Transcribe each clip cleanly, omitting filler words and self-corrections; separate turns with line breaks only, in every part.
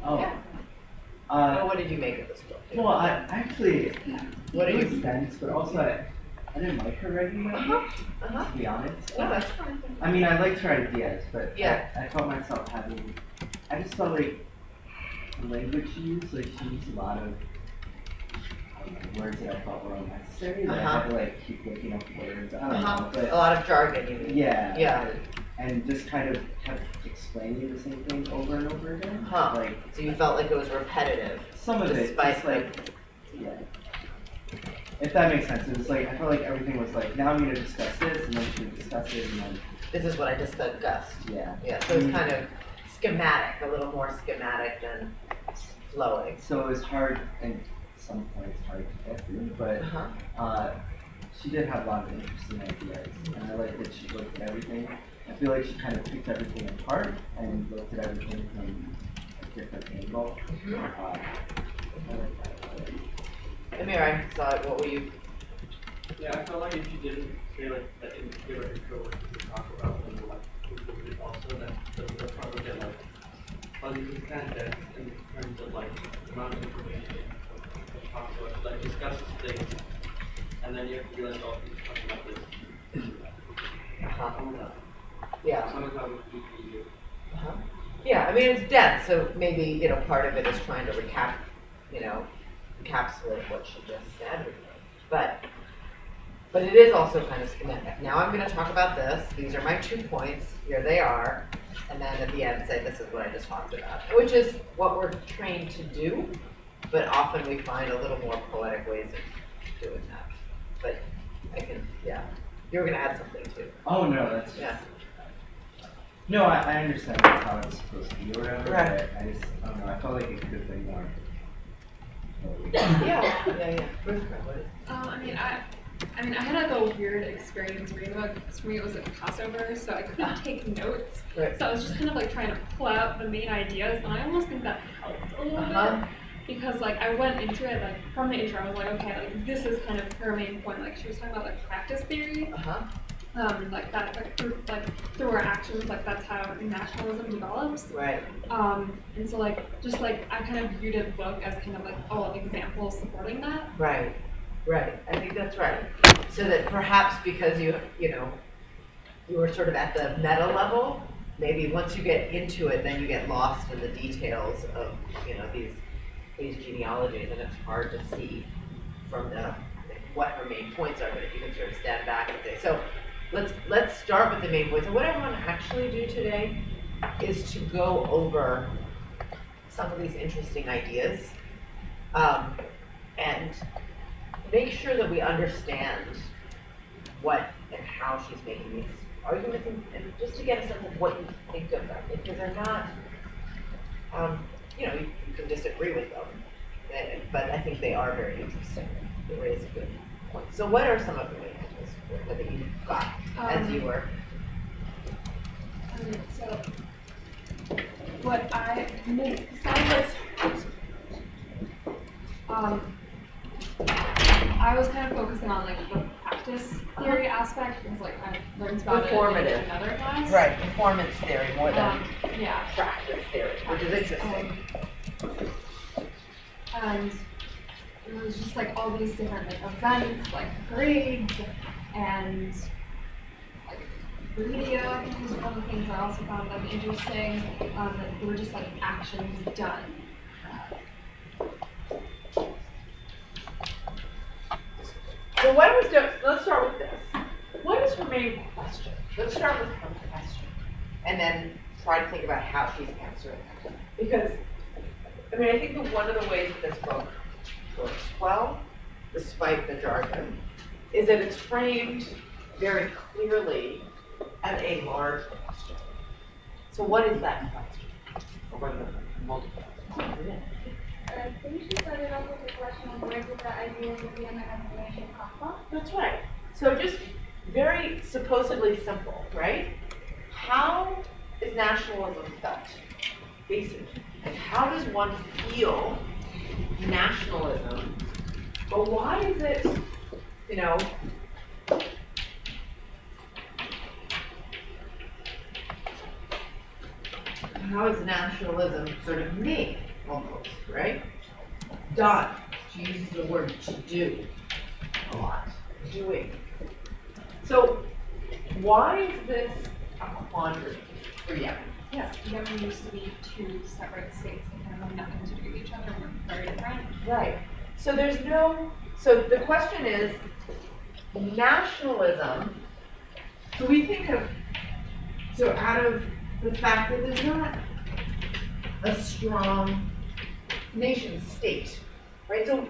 Oh.
Yeah. Well, what did you make of this book?
Well, I actually,
What
it
are
was
you?
dense, but also I didn't like her writing that much, to be honest.
No, that's fine.
I mean, I liked her ideas, but
Yeah.
I felt myself having, I just felt like the language she used, like she used a lot of words that I felt were unnecessary, that I had to like keep looking up words, I don't know, but
A lot of jargon, you mean?
yeah.
Yeah.
And just kind of kept explaining the same thing over and over again.
Huh.
Like,
So you felt like it was repetitive.
some of it,
Despite,
just like, yeah. If that makes sense, it was like, I felt like everything was like, now I'm gonna discuss this, and then she's gonna discuss it, and then,
This is what I just discussed.
yeah.
Yeah, so it's kind of schematic, a little more schematic than flowing.
So it was hard, and some points hard to get through, but she did have a lot of interesting ideas, and I like that she looked at everything. I feel like she kind of picked everything apart and looked at everything from a different angle. I like that.
Amir, I saw it. What were you?
Yeah, I felt like if you didn't say like that in your intro what you talk about, then like include it also that the front would get like, well, this is kind of dense in terms of like the amount of information that talks about, like discusses things, and then you have to realize, oh, he's talking about this.
Yeah.
Some of that would be for you.
Yeah, I mean, it's dense, so maybe, part of it is trying to encapsulate what she just said. But it is also kind of schematic. Now I'm going to talk about this. These are my 2 points. Here they are. And then at the end say, this is what I just talked about. Which is what we're trained to do, but often we find a little more poetic ways of doing that. But I can, yeah. You're going to add something too.
Oh, no, that's
Yeah.
No, I understand that's how it's supposed to be or whatever,
Right.
but I just, I don't know, I felt like it could have been more.
Yeah. Bruce, what is
I mean, I had like a weird experience reading the book because for me it was a crossover, so I couldn't take notes.
Right.
So I was just kind of like trying to pull out the main ideas, and I almost think that helped a little bit because like I went into it like from the intro, I was like, okay, like this is kind of her main point. Like she was talking about like practice theory, like that through our actions, like that's how nationalism develops.
Right.
And so like just like I kind of viewed the book as kind of like all examples supporting that.
Right. I think that's right. So that perhaps because you were sort of at the meta level, maybe once you get into it, then you get lost in the details of these genealogies, and it's hard to see from what her main points are. But if you can sort of stand back and say, so let's start with the main points. And what I want to actually do today is to go over some of these interesting ideas and make sure that we understand what and how she's making these arguments, and just to get a sense of what you think of them, because they're not, you can disagree with them, but I think they are very interesting. They raise a good point. So what are some of the main points that you got as you were?
So what I made I was kind of focusing on like the practice theory aspect because like I learned about it in another class.
Right, performance theory more than
yeah.
practice theory, which is interesting.
And it was just like all these different like events, like parades and like radio. I think was one of the things I also found like interesting. That they were just like actions done.
So let's start with this. What is her main question? Let's start with her question, and then try to think about how she's answering it. Because, I think that one of the ways that this book works well, despite the jargon, is that it's framed very clearly as a large question. So what is that question? Or what are the multiple?
I think she started off with the question of where did the idea of the Yemen nation come from?
That's right. So just very supposedly simple, right? How is nationalism felt? Basically. And how does one feel nationalism? But why is it, how is nationalism sort of made, almost, right? Done. She uses the word to do a lot. Doing. So, why is this a quandary for Yemen?
Yes, Yemen used to be two separate states that kind of have nothing to do with each other. We're very different.
Right. So there's no, so the question is, nationalism, so we think of, so out of the fact that there's not a strong nation state, right? So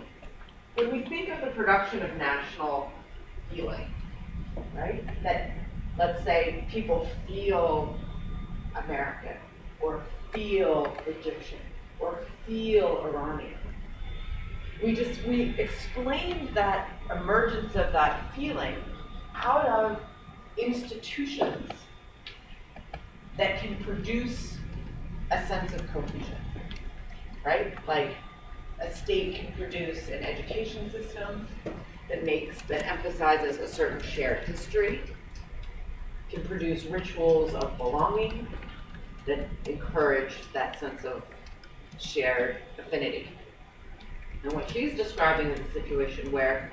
when we think of the production of national feeling, right, that let's say people feel American, or feel Egyptian, or feel Iranian. We explained that emergence of that feeling out of institutions that can produce a sense of cohesion, right? Like a state can produce an education system that emphasizes a certain shared history, can produce rituals of belonging that encourage that sense of shared affinity. And what she's describing is a situation where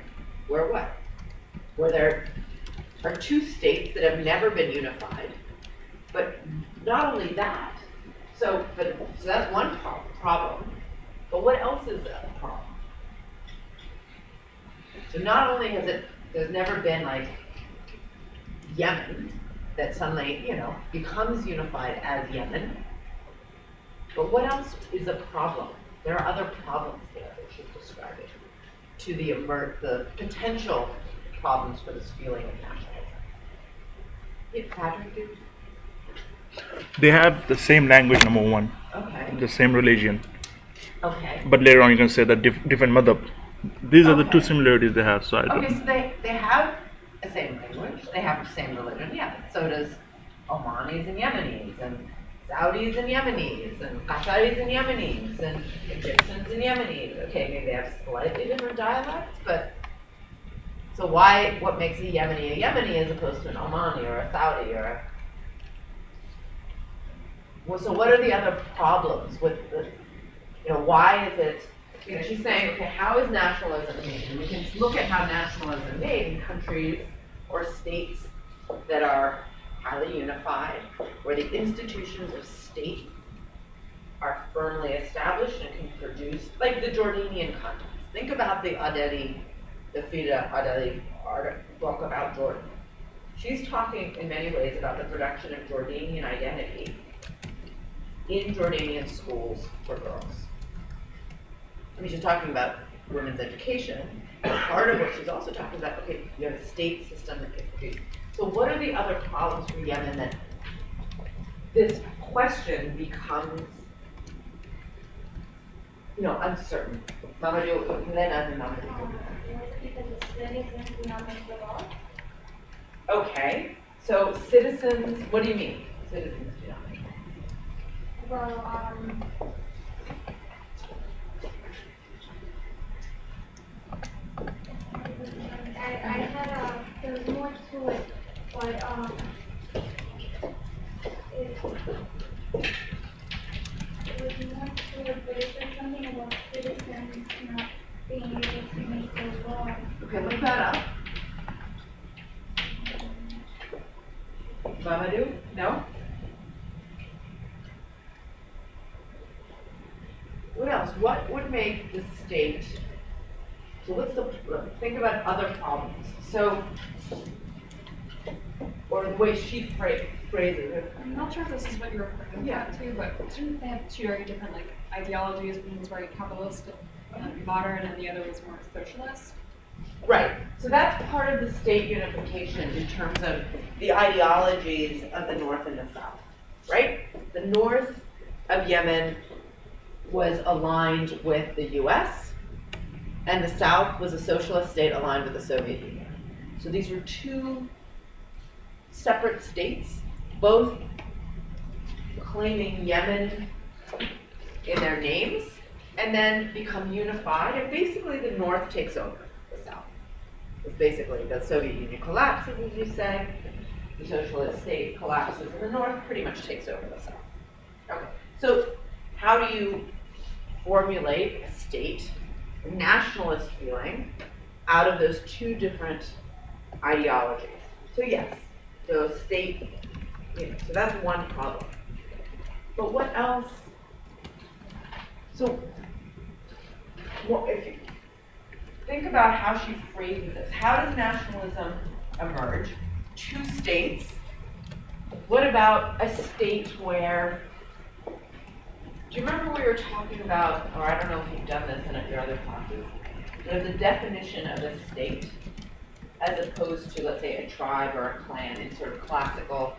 what? Where there are two states that have never been unified, but not only that, so that's one problem, but what else is a problem? So not only there's never been like Yemen that suddenly, becomes unified as Yemen, but what else is a problem? There are other problems there that she's describing to the potential problems for this feeling of nationalism. Yeah, Patrick, do?
They have the same language, number one,
Okay.
the same religion,
Okay.
but later on you can say that different madhab. These are the two
Okay.
similarities they have. So I don't.
Okay, so they have the same language, they have the same religion, yeah. So does Omanis and Yemenis, and Saudis and Yemenis, and Qataris and Yemenis, and Egyptians and Yemenis. Okay, maybe they have slightly different dialects, but so what makes a Yemeni as opposed to an Omani or a Saudi or a... Well, so what are the other problems with why is it, she's saying, okay, how is nationalism made? And we can look at how nationalism is made in countries or states that are highly unified, where the institutions of state are firmly established and can produce, like the Jordanian context. Think about the Fida Adeli book about Jordan. She's talking in many ways about the production of Jordanian identity in Jordanian schools for girls. I mean, she's talking about women's education. Part of what she's also talking about, okay, you have a state system that can produce. So what are the other problems for Yemen that this question becomes, uncertain? Mamadou, Lena and Mamadou. Okay, so citizens, what do you mean? Citizens do not make laws.
Well, there's more to it, but it was more to it, but it said something about citizens not being able to make their laws.
Okay, look that up. Mamadou? No? What else? What would make the state, think about other problems. So, or the way she phrases it.
I'm not sure if this is what you're referring to, but didn't they have two very different ideologies? One was very capitalist and modern, and the other was more socialist.
Right. So that's part of the state unification in terms of the ideologies of the North and the South, right? The North of Yemen was aligned with the US, and the South was a socialist state aligned with the Soviet Union. So these were two separate states, both claiming Yemen in their names, and then become unified, and basically the North takes over the South. It's basically the Soviet Union collapses, as you say, the socialist state collapses, and the North pretty much takes over the South. Okay. So how do you formulate a state, a nationalist feeling, out of those two different ideologies? So yes, so state, so that's one problem. But what else? So if you think about how she phrases this, how does nationalism emerge? Two states. What about a state where, do you remember we were talking about, or I don't know if you've done this in your other classes, the definition of a state as opposed to, let's say, a tribe or a clan in sort of classical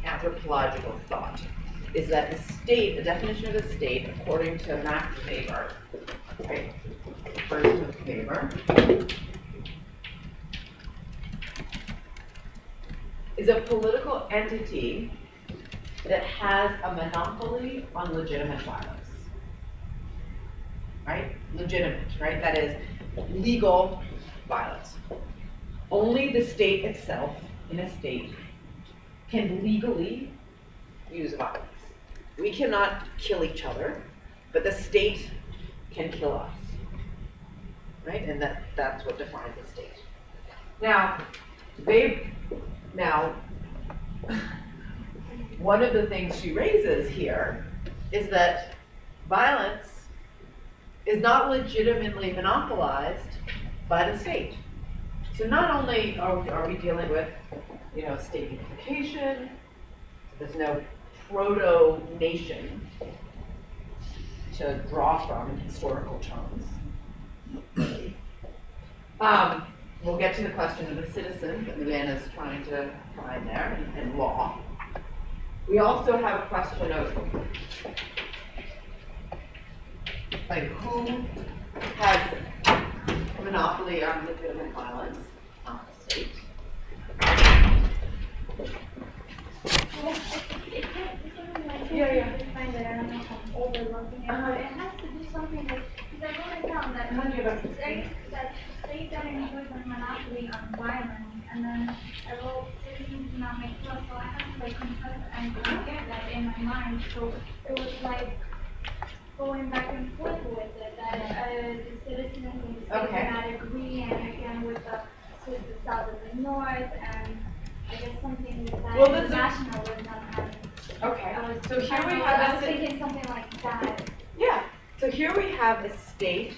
anthropological thought, is that the state, the definition of the state, according to Max Weber, right, first with Weber, is a political entity that has a monopoly on legitimate violence. Right? Legitimate, right? That is legal violence. Only the state itself, in a state, can legally use violence. We cannot kill each other, but the state can kill us. Right? And that's what defines the state. Now, one of the things she raises here is that violence is not legitimately monopolized by the state. So not only are we dealing with, state unification, there's no proto-nation to draw from in historical terms. We'll get to the question of the citizen that Luann is trying to find there, and law. We also have a question of, who has a monopoly on legitimate violence? Not the state.
I find that I don't know if I'm overlooking it, but it has to do something with, because I wrote it down that state that enjoys a monopoly on violence, and then I wrote citizens do not make laws, so I had to confess and get that in my mind. So it was going back and forth with it, that the citizens in the state did not agree, and again with the south of the north, and I guess something with that nationalism.
Okay.
So here we have. I was thinking something like that.
Yeah. So here we have a state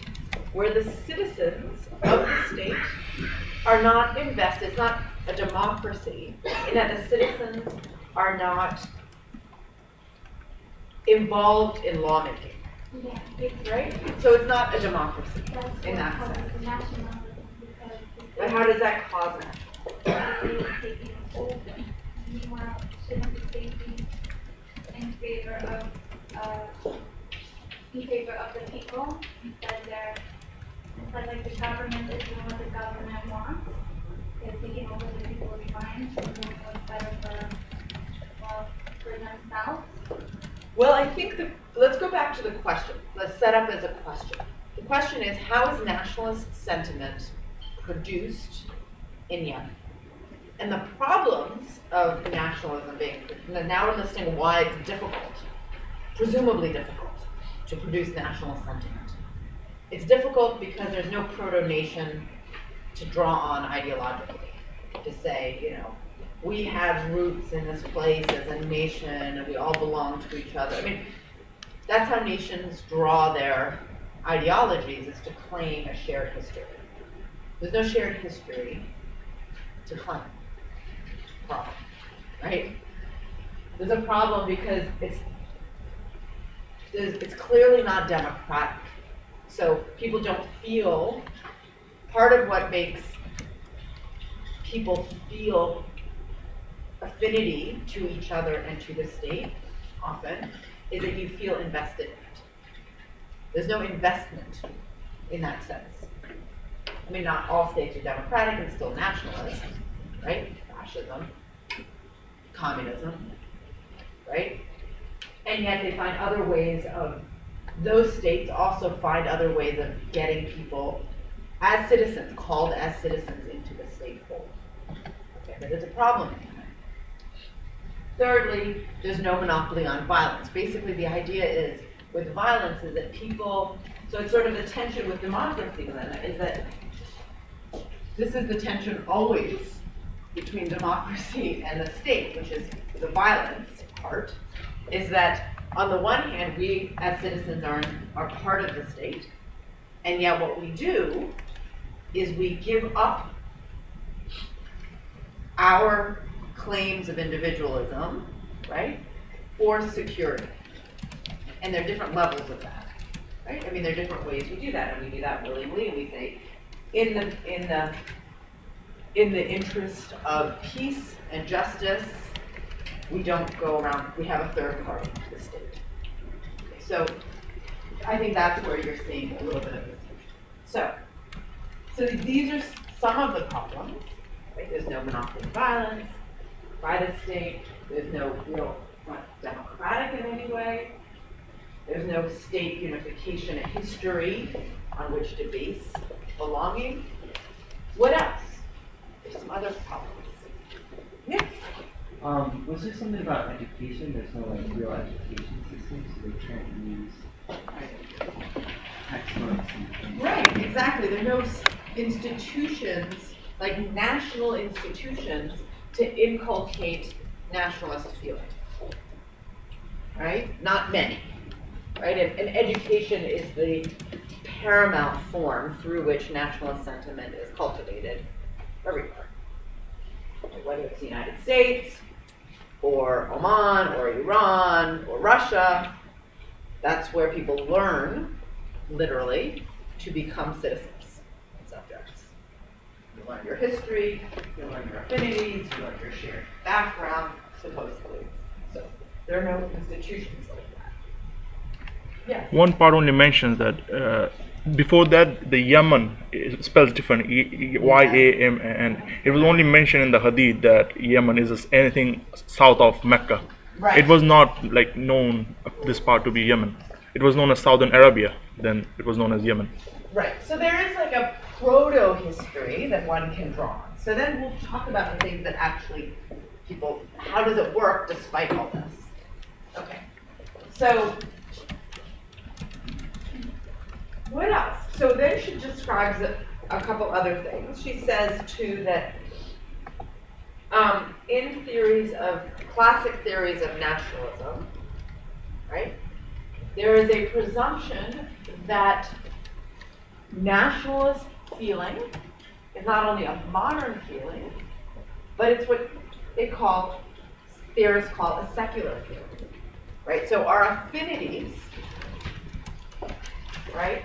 where the citizens of the state are not invested. It's not a democracy in that the citizens are not involved in lawmaking.
Yeah.
Right? So it's not a democracy
That's
in that
what
sense.
causes nationalism, because
But how does that cause that?
they taking over. Meanwhile, shouldn't the state be in favor of the people instead like the government is doing what the government wants? They're taking over the people's minds and doing what's better for themselves.
Well, I think let's go back to the question. Let's set up as a question. The question is, how is nationalist sentiment produced in Yemen? And the problems of nationalism being, now we're listing why it's difficult, presumably difficult, to produce national sentiment. It's difficult because there's no proto-nation to draw on ideologically, to say, we have roots in this place as a nation and we all belong to each other. I mean, that's how nations draw their ideologies, is to claim a shared history. There's no shared history to claim. Problem, right? There's a problem because it's clearly not democratic. So people don't feel, part of what makes people feel affinity to each other and to the state, often, is that you feel invested in it. There's no investment in that sense. I mean, not all states are democratic and still nationalist, right? Fascism, communism, right? And yet they find other ways of, those states also find other ways of getting people as citizens, called as citizens into the state fold. Okay, but there's a problem in that. Thirdly, there's no monopoly on violence. Basically, the idea is with violence is that people, so it's sort of the tension with democracy then, is that this is the tension always between democracy and the state, which is the violence part, is that on the one hand, we as citizens are part of the state, and yet what we do is we give up our claims of individualism, right, for security. And there are different levels of that, right? I mean, there are different ways we do that, and we do that willingly, and we say, in the interest of peace and justice, we don't go around, we have a third party, the state. So I think that's where you're seeing a little bit of this. So these are some of the problems, right? There's no monopoly of violence by the state, there's no real not democratic in any way, there's no state unification history on which to base belonging. What else? There's some other problems. Yeah.
Was there something about education? There's no like real education system, so they can't use textbooks and
Right, exactly. There are no institutions, like national institutions, to inculcate nationalist feeling. Right? Not many. Right? And education is the paramount form through which nationalist sentiment is cultivated everywhere. Whether it's the United States, or Oman, or Iran, or Russia, that's where people learn, literally, to become citizens and subjects. You learn your history, you learn your affinities, you learn your shared background, supposedly. So there are no institutions like that. Yes?
One part only mentions that before that the Yemen spells different, Y-A-M, and it was only mentioned in the Hadith that Yemen is anything south of Mecca.
Right.
It was not like known this part to be Yemen. It was known as Southern Arabia, then it was known as Yemen.
Right. So there is like a proto-history that one can draw on. So then we'll talk about the things that actually people, how does it work despite all this? Okay. So what else? So then she describes a couple other things. She says too that in classic theories of nationalism, right, there is a presumption that nationalist feeling is not only a modern feeling, but it's what theorists call a secular feeling, right? So our affinities, right,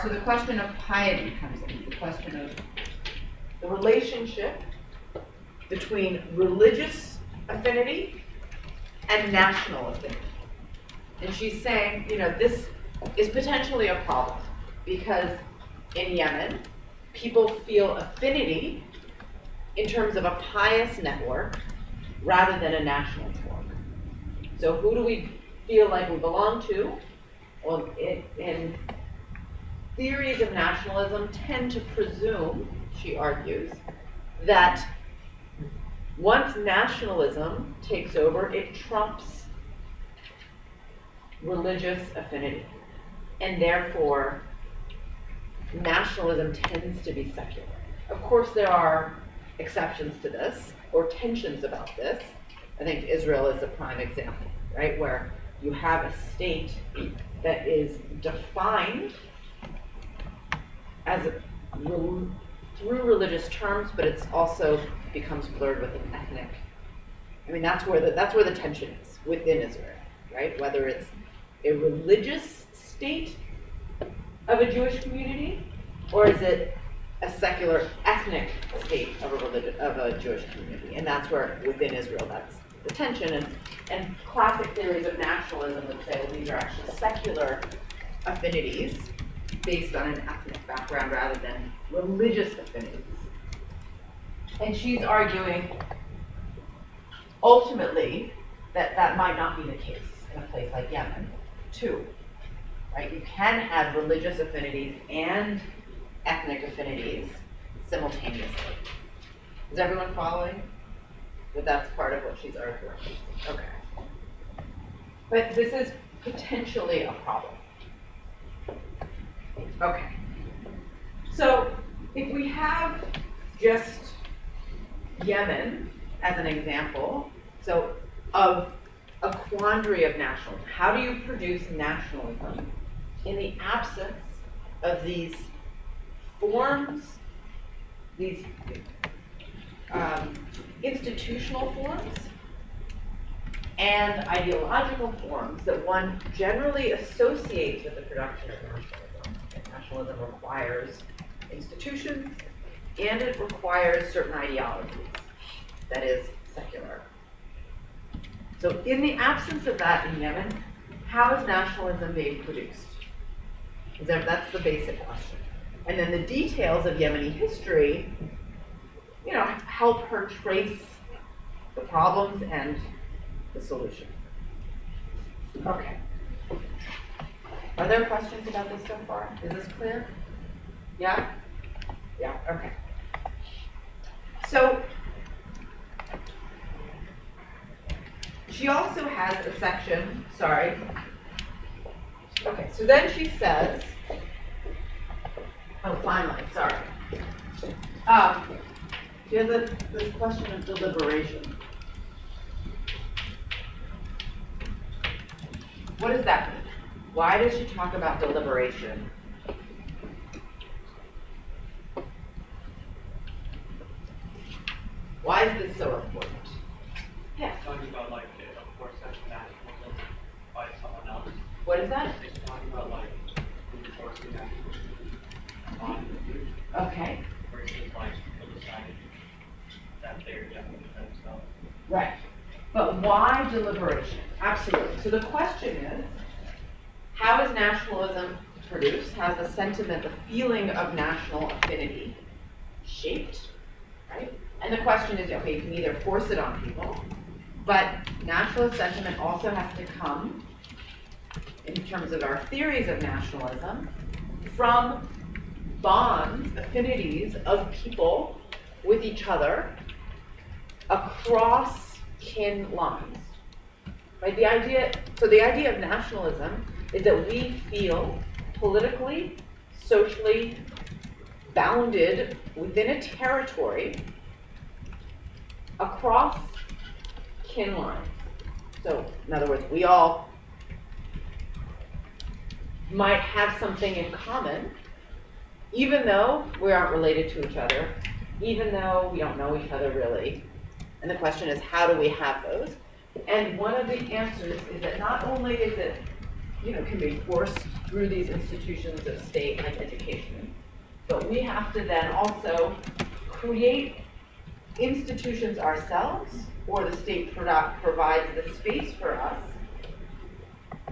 so the question of piety comes in, the question of the relationship between religious affinity and national affinity. And she's saying, this is potentially a problem because in Yemen, people feel affinity in terms of a pious network rather than a national network. So who do we feel like we belong to? Well, in theories of nationalism tend to presume, she argues, that once nationalism takes over, it trumps religious affinity. And therefore, nationalism tends to be secular. Of course, there are exceptions to this, or tensions about this. I think Israel is a prime example, right? Where you have a state that is defined as through religious terms, but it's also becomes blurred with an ethnic. I mean, that's where the tension is within Israel, right? Whether it's a religious state of a Jewish community, or is it a secular ethnic state of a Jewish community? And that's where within Israel that's the tension. And classic theories of nationalism would say, well, these are actually secular affinities based on an ethnic background rather than religious affinities. And she's arguing ultimately that might not be the case in a place like Yemen, too. Right? You can have religious affinities and ethnic affinities simultaneously. Is everyone following? But that's part of what she's arguing. Okay. But this is potentially a problem. Okay. So if we have just Yemen as an example, so of a quandary of nationalism, how do you produce nationalism in the absence of these forms, these institutional forms and ideological forms that one generally associates with the production of nationalism? And nationalism requires institutions and it requires certain ideologies, that is, secular. So in the absence of that in Yemen, how is nationalism being produced? That's the basic question. And then the details of Yemeni history, help her trace the problems and the solution. Okay. Are there questions about this so far? Is this clear? Yeah? Yeah, okay. So, she also has a section, sorry. Okay, so then she says, oh, finally, sorry. She has this question of deliberation. What does that mean? Why does she talk about deliberation? Why is this so important? Yes.
Talking about like a force of nationalism by someone else.
What is that?
It's talking about like enforcing nationalism on you
Okay.
versus like people deciding that they're definitely themselves.
Right. But why deliberation? Absolutely. So the question is, how is nationalism produced? How is the sentiment, the feeling of national affinity shaped? Right? And the question is, okay, you can either force it on people, but nationalist sentiment also has to come, in terms of our theories of nationalism, from bonds, affinities of people with each other across kin lines. Right? The idea of nationalism is that we feel politically, socially bounded within a territory across kin lines. So, in other words, we all might have something in common, even though we aren't related to each other, even though we don't know each other really. And the question is, how do we have those? And one of the answers is that not only is it, can be forced through these institutions of state like education, but we have to then also create institutions ourselves, or the state provides the space for us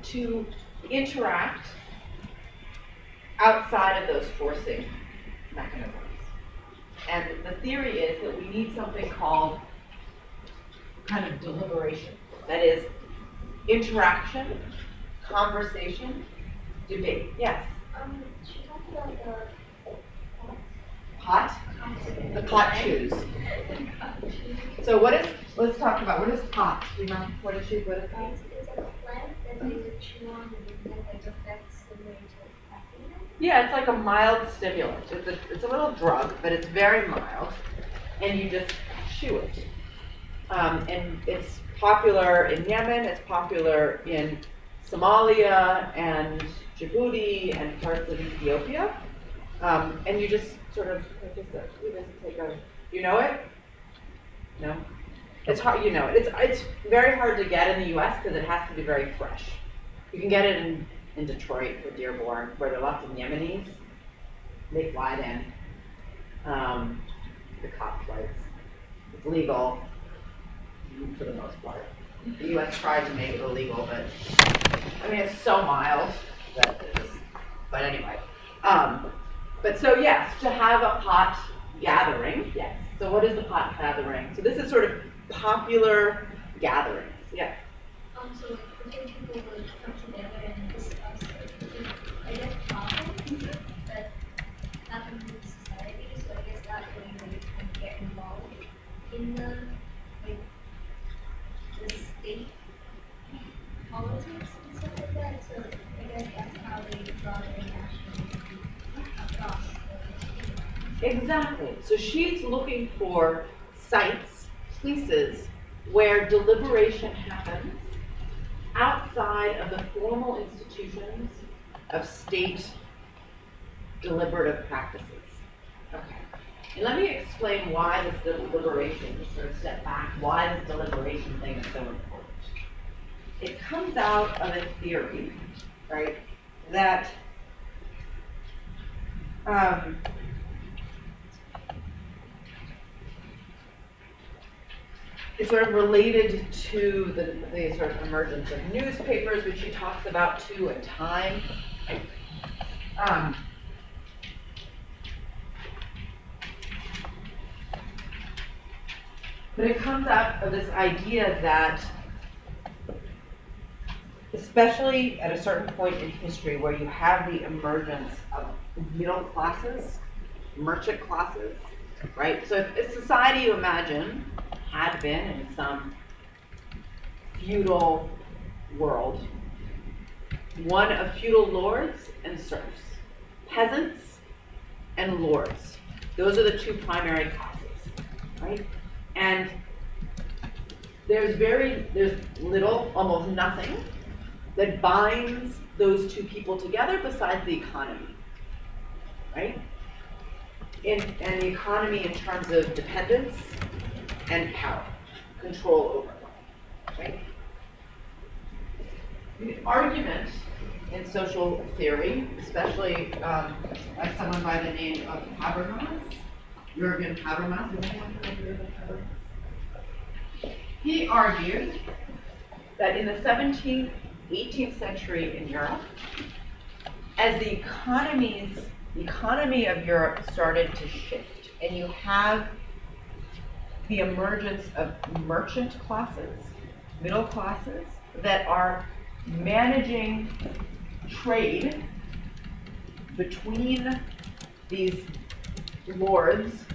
to interact outside of those forcing mechanisms. And the theory is that we need something called kind of deliberation. That is interaction, conversation, debate. Yes?
She talked about the
Pot? The pot chews. So let's talk about, what is pot? Do you know, what is pot?
It's a plant that they would chew on and it affects the way to acting.
Yeah, it's like a mild stimulant. It's a little drug, but it's very mild, and you just chew it. And it's popular in Yemen, it's popular in Somalia and Djibouti and parts of Ethiopia. And you just sort of, you know it? No? It's hard, it's very hard to get in the US because it has to be very fresh. You can get it in Detroit or Dearborn, where there are lots of Yemenis. They fly it in. The cop flights. It's legal for the most part. The US tried to make it illegal, but it's so mild that it is. But anyway. But so yes, to have a pot gathering, yes. So what is the pot gathering? So this is sort of popular gatherings, yes.
So different people would come together and discuss problems that happen in society. So I guess that way they can get involved in the
Exactly. So she's looking for sites, places where deliberation happens outside of the formal institutions of state deliberative practices. Okay. And let me explain why this deliberation, just sort of step back, why this deliberation thing is so important. It comes out of a theory, right, that it's sort of related to the sort of emergence of newspapers, which she talks about too in time. But it comes out of this idea that, especially at a certain point in history where you have the emergence of middle classes, merchant classes, right? So if a society you imagine had been in some feudal world, one of feudal lords and serfs, peasants and lords. Those are the two primary classes, right? And there's little, almost nothing, that binds those two people together besides the economy, right? And the economy in terms of dependence and power, control over them, right? The argument in social theory, especially by someone by the name of Habermas, Jürgen Habermas, he argued that in the 17th, 18th century in Europe, as the economy of Europe started to shift, and you have the emergence of merchant classes, middle classes, that are managing trade between these lords,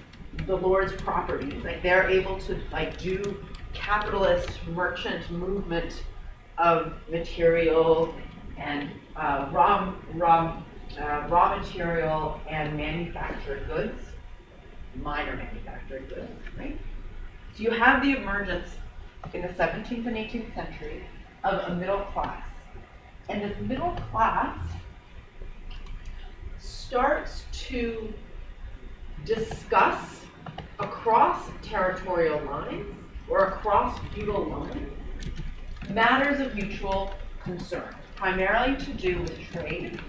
the lords' properties. Like they're able to do capitalist merchant movement of material and raw material and manufactured goods, minor manufactured goods, right? So you have the emergence in the 17th and 18th century of a middle class. And this middle class starts to discuss across territorial lines or across feudal lines matters of mutual concern, primarily to do with trade,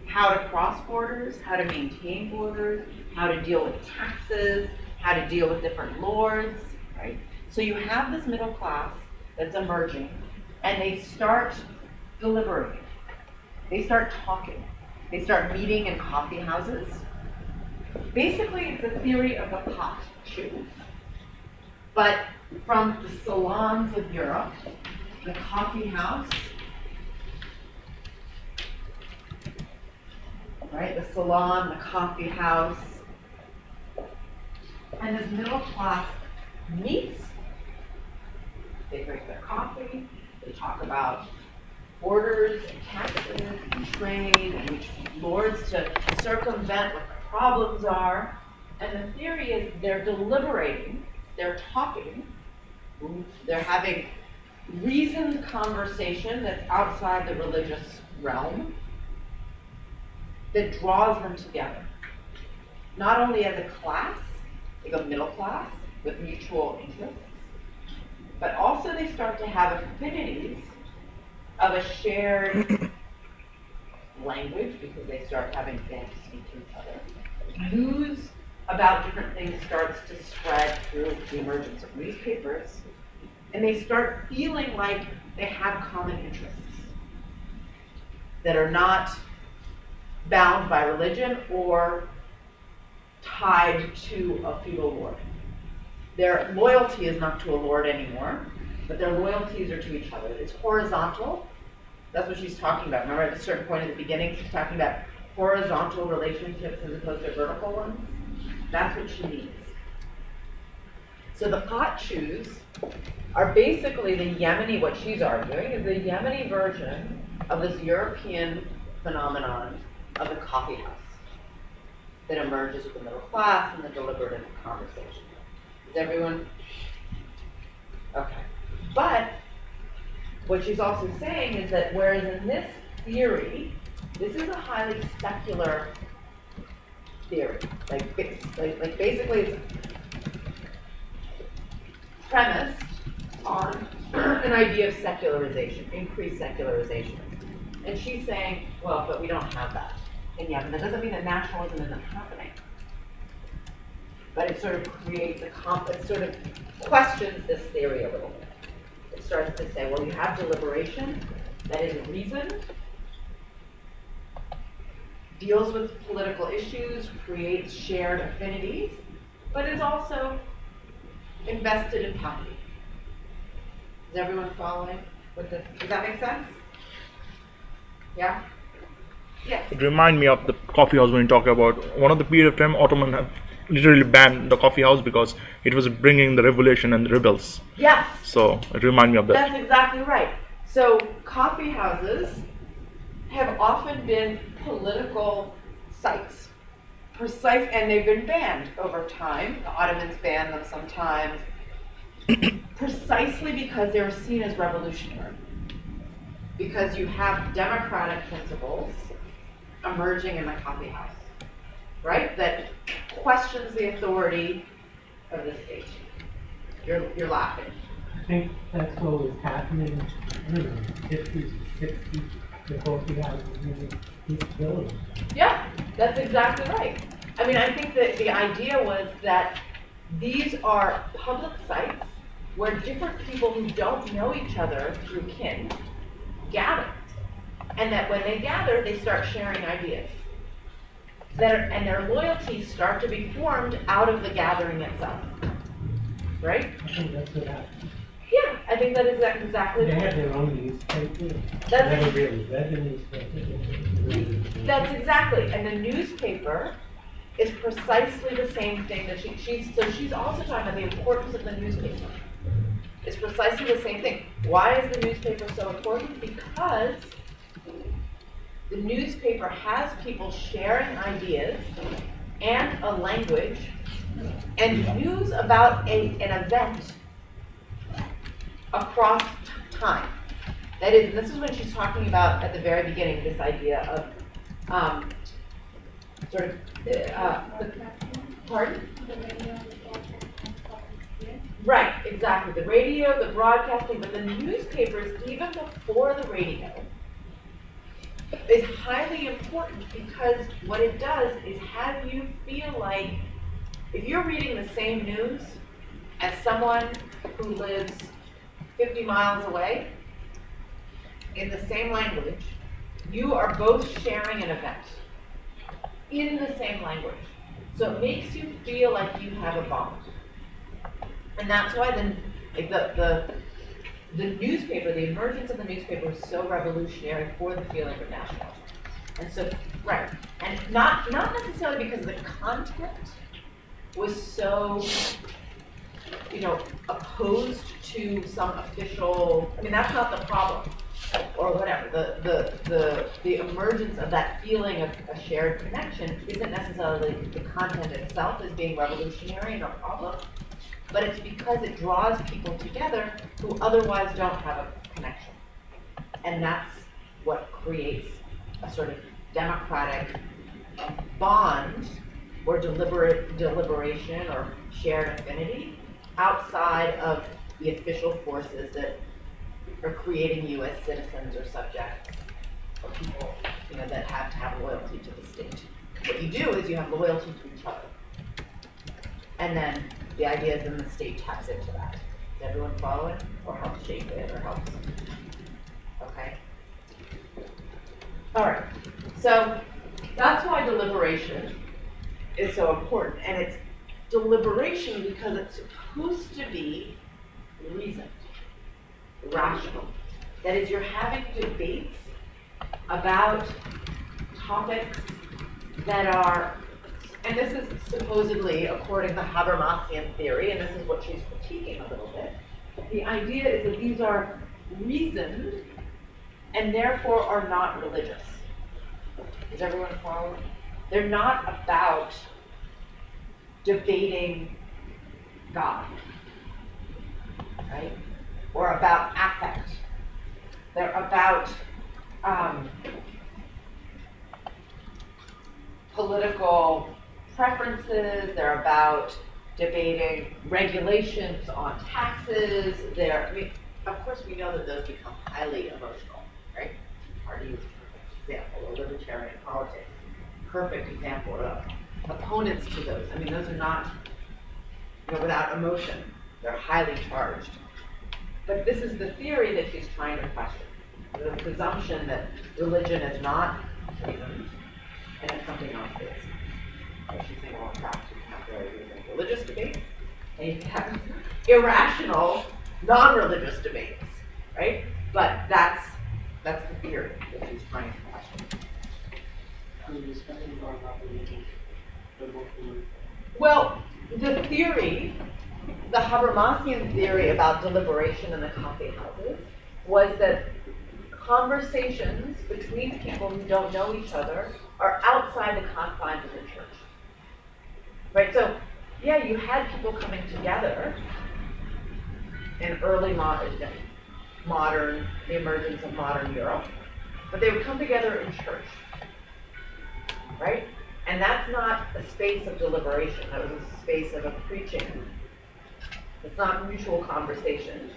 how to cross borders, how to maintain borders, how to deal with taxes, how to deal with different lords, right? So you have this middle class that's emerging, and they start deliberating. They start talking. They start meeting in coffee houses. Basically, it's a theory of the pot chew. But from the salons of Europe, the coffee house, right? The salon, the coffee house, and this middle class meets. They drink their coffee. They talk about borders and taxes and trade and which lords to circumvent, what the problems are. And the theory is they're deliberating, they're talking, they're having reasoned conversation that's outside the religious realm that draws them together. Not only as a class, like a middle class with mutual interests, but also they start to have affinities of a shared language because they start having things to speak to each other. News about different things starts to spread through the emergence of newspapers, and they start feeling like they have common interests that are not bound by religion or tied to a feudal lord. Their loyalty is not to a lord anymore, but their loyalties are to each other. It's horizontal. That's what she's talking about. Remember at a certain point at the beginning, she's talking about horizontal relationships as opposed to vertical ones? That's what she means. So the pot chews are basically the Yemeni, what she's arguing is the Yemeni version of this European phenomenon of the coffee house. that emerges with the middle class and the deliberative conversation. Is everyone? Okay. But what she's also saying is that whereas in this theory, this is a highly secular theory. Like basically it's premised on an idea of secularization, increased secularization. And she's saying, well, but we don't have that in Yemen. That doesn't mean that nationalism isn't happening. But it sort of creates it sort of questions this theory a little bit. It starts to say, well, you have deliberation, that is reason, deals with political issues, creates shared affinities, but is also invested in property. Is everyone following with this? Does that make sense? Yeah? Yes.
It reminds me of the coffee house when you talk about one of the period of time Ottoman have literally banned the coffee house because it was bringing the revolution and the rebels.
Yes.
So it reminds me of that.
That's exactly right. So coffee houses have often been political sites, and they've been banned over time. The Ottomans banned them sometimes, precisely because they were seen as revolutionary. Because you have democratic principles emerging in the coffee house, right? That questions the authority of the state. You're laughing.
I think that's what was happening in the 50s, 60s, the coffee houses in these villages.
Yeah, that's exactly right. I mean, I think that the idea was that these are public sites where different people who don't know each other through kin gather. And that when they gather, they start sharing ideas. And their loyalties start to be formed out of the gathering itself. Right?
I think that's what happened.
Yeah, I think that is exactly
They
right.
had their own newspaper.
That's-
Never really read the newspaper.
That's exactly, and the newspaper is precisely the same thing that she's also talking about the importance of the newspaper. It's precisely the same thing. Why is the newspaper so important? Because the newspaper has people sharing ideas and a language and news about an event across time. That is, this is what she's talking about at the very beginning, this idea of pardon? Right, exactly. The radio, the broadcasting, but the newspapers, even before the radio, is highly important because what it does is have you feel like if you're reading the same news as someone who lives 50 miles away in the same language, you are both sharing an event in the same language. So it makes you feel like you have a bond. And that's why the newspaper, the emergence of the newspaper was so revolutionary for the feeling of nationalism. And so, right, and not necessarily because the content was so, opposed to some official, I mean, that's not the problem, or whatever. The emergence of that feeling of a shared connection isn't necessarily the content itself as being revolutionary and a problem, but it's because it draws people together who otherwise don't have a connection. And that's what creates a sort of democratic bond or deliberation or shared affinity outside of the official forces that are creating you as citizens or subjects or people that have to have loyalty to the state. What you do is you have loyalty to each other. And then the idea is then the state taps into that. Is everyone following? Or helps shape it or helps? Okay. All right. So that's why deliberation is so important. And it's deliberation because it's supposed to be reasoned, rational. That is, you're having debates about topics that are, and this is supposedly according to Habermasian theory, and this is what she's critiquing a little bit. The idea is that these are reasoned and therefore are not religious. Is everyone following? they're not about debating God, right? Or about affect. They're about political preferences. They're about debating regulations on taxes. I mean, of course, we know that those become highly emotional, right? Party is a perfect example, of libertarian politics. Perfect example of opponents to those. I mean, those are not, without emotion. They're highly charged. But this is the theory that she's trying to question. The presumption that religion is not reason, and that something else is. So she's saying, well, perhaps you can have very religious debates, and you can have irrational, non-religious debates, right? But that's the theory that she's trying to question. Well, the theory, the Habermasian theory about deliberation in the coffee houses was that conversations between people who don't know each other are outside the confines of the church. Right? So, yeah, you had people coming together in early the emergence of modern Europe, but they would come together in church. Right? And that's not a space of deliberation. That was a space of a preaching. It's not mutual conversation.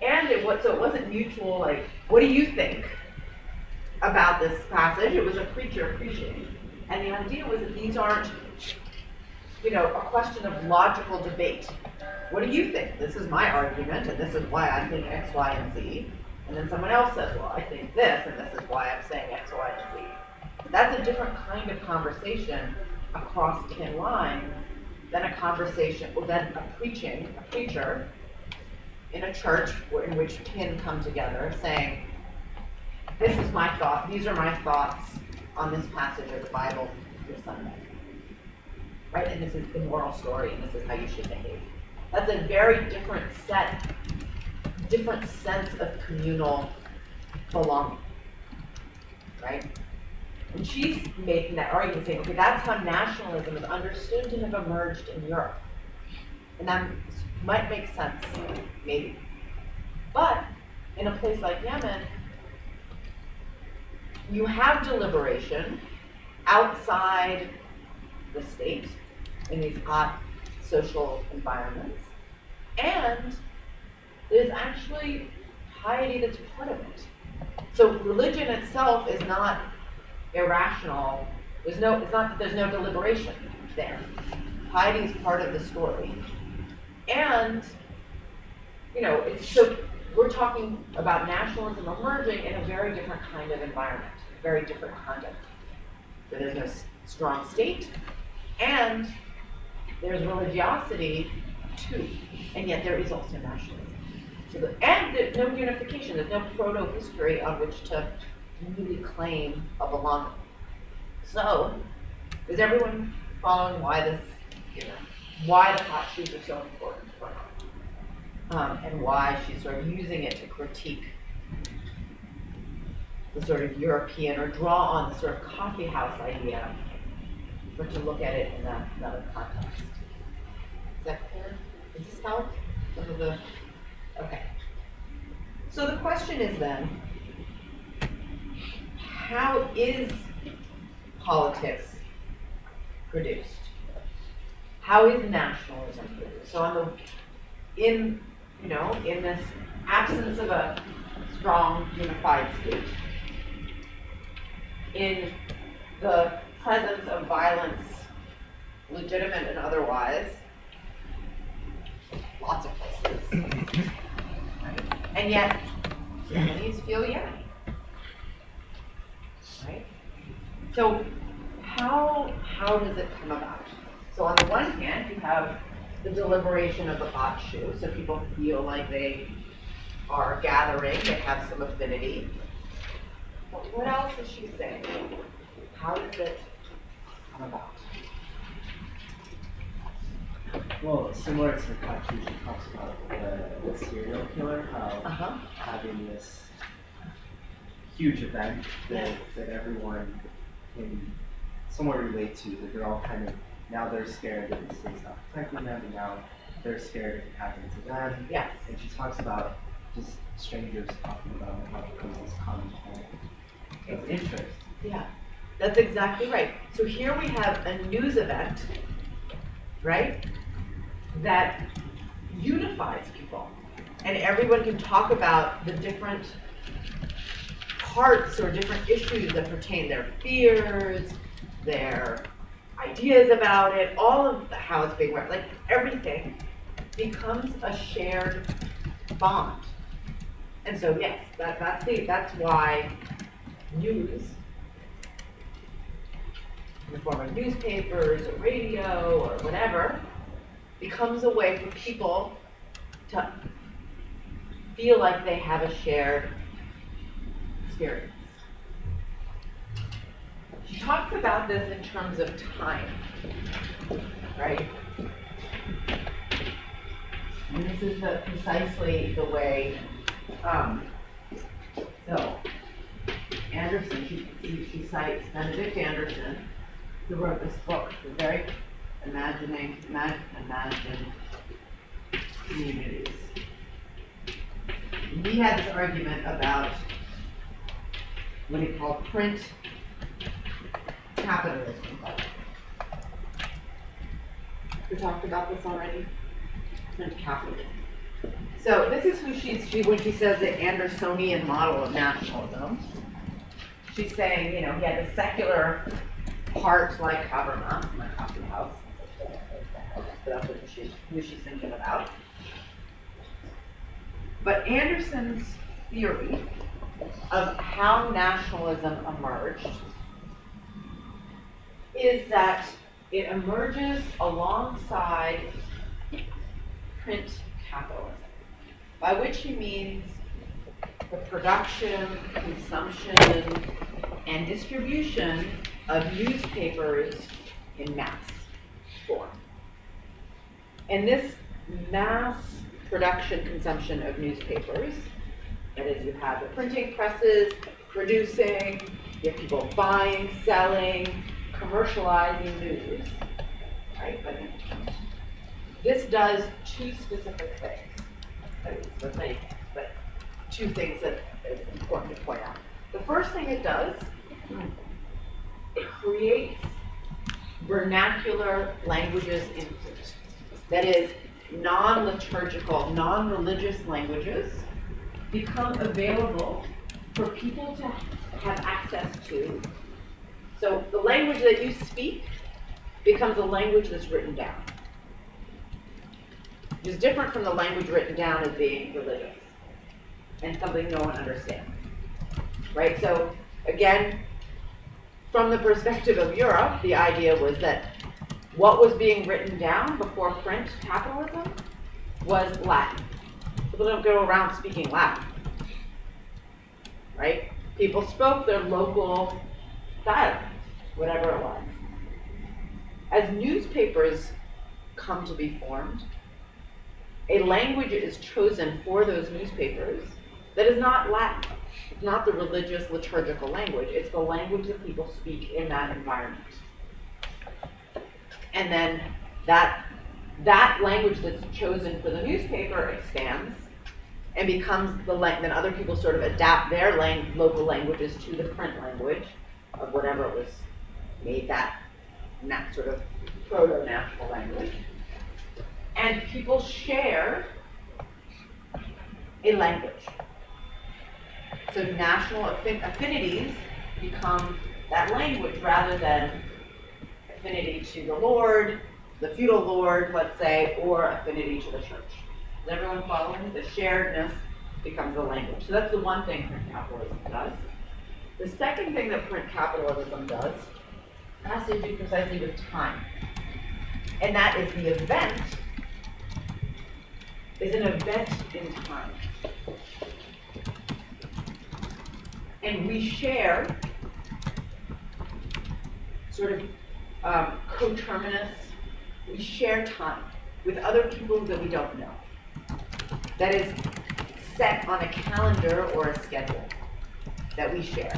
And it wasn't mutual, like, what do you think about this passage? It was a preacher preaching. And the idea was that these aren't, a question of logical debate. What do you think? This is my argument, and this is why I think X, Y, and Z. And then someone else says, well, I think this, and this is why I'm saying X, Y, and Z. That's a different kind of conversation across 10 lines than a conversation, than a preacher in a church in which 10 come together saying, this is my thought, these are my thoughts on this passage of the Bible this Sunday. Right? And this is the moral story, and this is how you should behave. That's a very different sense of communal belonging. Right? And she's making that argument saying, okay, that's how nationalism is understood to have emerged in Europe. And that might make sense, maybe. But in a place like Yemen, you have deliberation outside the state in these hot social environments, and there's actually piety that's part of it. So religion itself is not irrational. It's not that there's no deliberation there. Piety is part of the story. And, so we're talking about nationalism emerging in a very different kind of environment, very different context, where there's no strong state, and there's religiosity too, and yet there is also nationalism. And there's no unification, there's no proto-history on which to really claim a belonging. So, is everyone following why this, why the hot shoes are so important for her? And why she's sort of using it to critique the sort of European, or draw on the sort of coffee house idea, but to look at it in another context. Is that clear? Does this help? Okay. So the question is then, how is politics produced? How is nationalism produced? So in this absence of a strong unified state, in the presence of violence, legitimate and otherwise, lots of places, right? And yet, Yemenis feel Yemeni, right? So how does it come about? So on the one hand, you have the deliberation of the hot shoe, so people feel like they are gathering, they have some affinity. But what else is she saying? How does it come about?
Well, similar to how she talks about the serial killer, how having this huge event that everyone can somewhat relate to, that they're all kind of, now they're scared that this thing's not protecting them, and now they're scared it can happen to them.
Yes.
And she talks about just strangers talking about how it becomes this common point of interest.
Yeah, that's exactly right. So here we have a news event, right, that unifies people. And everyone can talk about the different parts or different issues that pertain, their fears, their ideas about it, all of how it's being read, like everything becomes a shared bond. And so yes, that's why news in the form of newspapers or radio or whatever becomes a way for people to feel like they have a shared experience. She talks about this in terms of time, right? And this is precisely the way, so Anderson, she cites Benedict Anderson, who wrote this book, The Very Imagined Communities. And he had this argument about what he called print capitalism. We talked about this already? Print capitalism. So this is who when she says the Andersonian model of nationalism. She's saying, you know, he had the secular part like Habermas, my coffee house. So that's who she's thinking about. But Anderson's theory of how nationalism emerged is that it emerges alongside print capitalism, by which he means the production, consumption, and distribution of newspapers in mass form. And this mass production, consumption of newspapers, that is, you have the printing presses producing, you have people buying, selling, commercializing news, right? This does two specific things. Let's say, but two things that is important to point out. The first thing it does, it creates vernacular languages in print. That is, non-liturgical, non-religious languages become available for people to have access to. So the language that you speak becomes a language that's written down, which is different from the language written down as being religious and something no one understands, right? So again, from the perspective of Europe, the idea was that what was being written down before print capitalism was Latin. People don't go around speaking Latin, right? People spoke their local dialect, whatever it was. As newspapers come to be formed, a language is chosen for those newspapers that is not Latin. It's not the religious liturgical language. It's the language that people speak in that environment. And then that language that's chosen for the newspaper expands and becomes the language. Then other people sort of adapt their local languages to the print language of whatever it was made that sort of proto-national language. And people share a language. So national affinities become that language rather than affinity to the Lord, the feudal Lord, let's say, or affinity to the church. Is everyone following? The sharedness becomes a language. So that's the one thing print capitalism does. The second thing that print capitalism does has to do precisely with time. And that is the event is an event in time. And we share sort of coterminous, we share time with other people that we don't know. That is set on a calendar or a schedule that we share.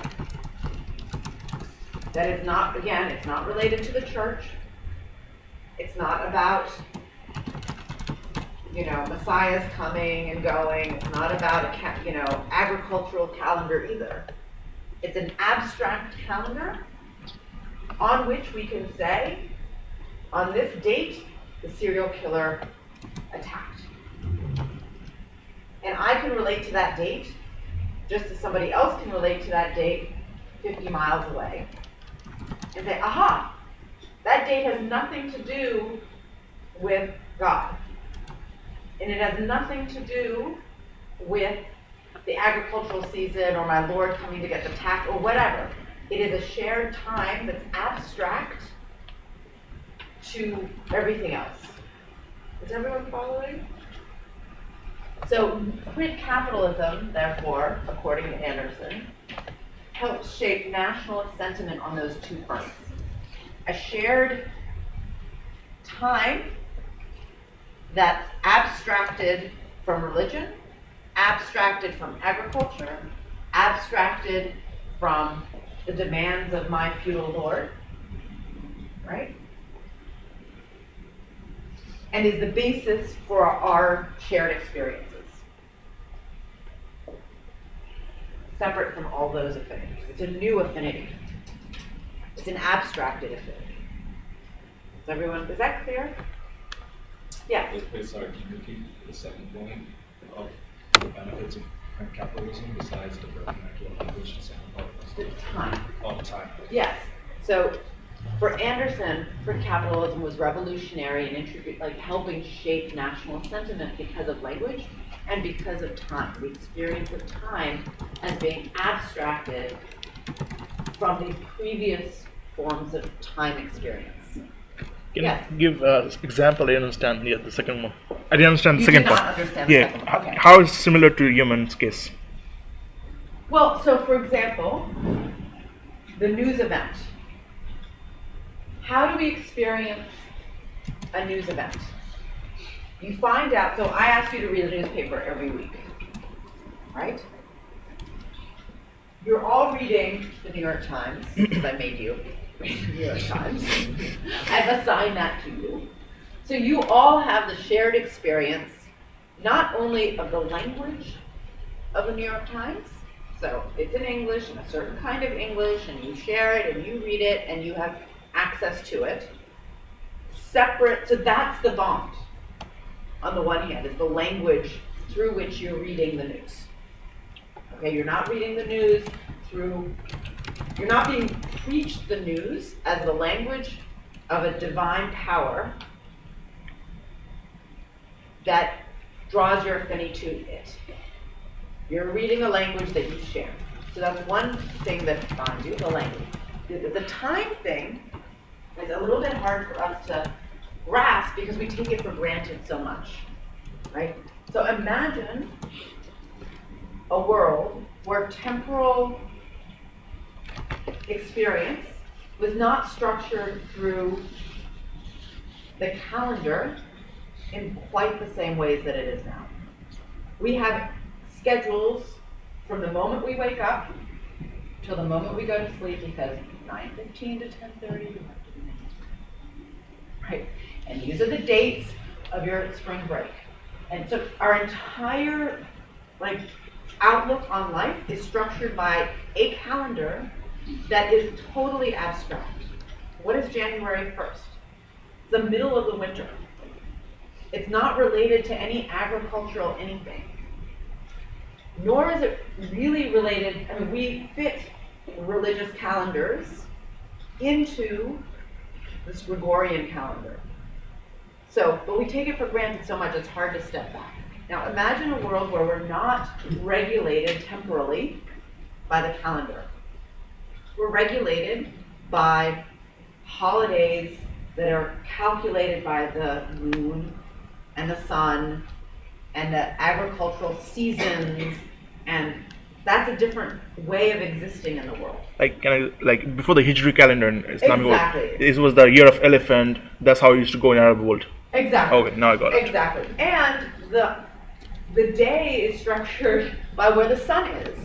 that is not, again, it's not related to the church. It's not about, Messiah's coming and going. It's not about agricultural calendar either. It's an abstract calendar on which we can say, on this date, the serial killer attacked. And I can relate to that date just as somebody else can relate to that date 50 miles away. And say, aha, that date has nothing to do with God. And it has nothing to do with the agricultural season or my Lord coming to get the tax or whatever. It is a shared time that's abstract to everything else. Is everyone following? So print capitalism, therefore, according to Anderson, helps shape nationalist sentiment on those two fronts. A shared time that's abstracted from religion, abstracted from agriculture, abstracted from the demands of my feudal lord, right? And is the basis for our shared experiences. Separate from all those affinities. It's a new affinity. It's an abstracted affinity. Is that clear? Yes.
Wait, sorry, can you repeat the second point of the benefits of print capitalism besides the vernacular language and sound particles?
The time.
All the time.
Yes. So for Anderson, print capitalism was revolutionary and helping shape national sentiment because of language and because of time. The experience of time as being abstracted from the previous forms of time experience.
Can
Yes.
you give an example? I understand. Yeah, the second one. I didn't understand the
You
second
did not
part.
understand the
Yeah.
second one. Okay.
How is similar to Yemen's case?
Well, so for example, the news event. How do we experience a news event? You find out, so I ask you to read the newspaper every week, right? You're all reading the New York Times, because I made you read the New York Times. I've assigned that to you. So you all have the shared experience, not only of the language of the New York Times, so it's in English, and a certain kind of English, and you share it, and you read it, and you have access to it. Separate, so that's the bond. On the one hand, is the language through which you're reading the news. Okay, you're not reading the news you're not being preached the news as the language of a divine power that draws your affinity to it. You're reading a language that you share. So that's one thing that binds you, the language. The time thing is a little bit hard for us to grasp because we take it for granted so much, right? So imagine a world where temporal experience was not structured through the calendar in quite the same ways that it is now. We have schedules from the moment we wake up till the moment we go to sleep because 9:15 to 10:30 you have to be right? And these are the dates of your spring break. And so our entire outlook on life is structured by a calendar that is totally abstract. What is January 1st? It's the middle of the winter. It's not related to any agricultural anything. Nor is it really related, we fit religious calendars into this Gregorian calendar. But we take it for granted so much it's hard to step back. Now imagine a world where we're not regulated temporally by the calendar. We're regulated by holidays that are calculated by the moon and the sun and the agricultural seasons, and that's a different way of existing in the world.
Before the Hijri calendar in Islamic
Exactly.
world, it was the year of elephant. That's how it used to go in Arab world.
Exactly.
Okay, now I got it.
Exactly. And the day is structured by where the sun is.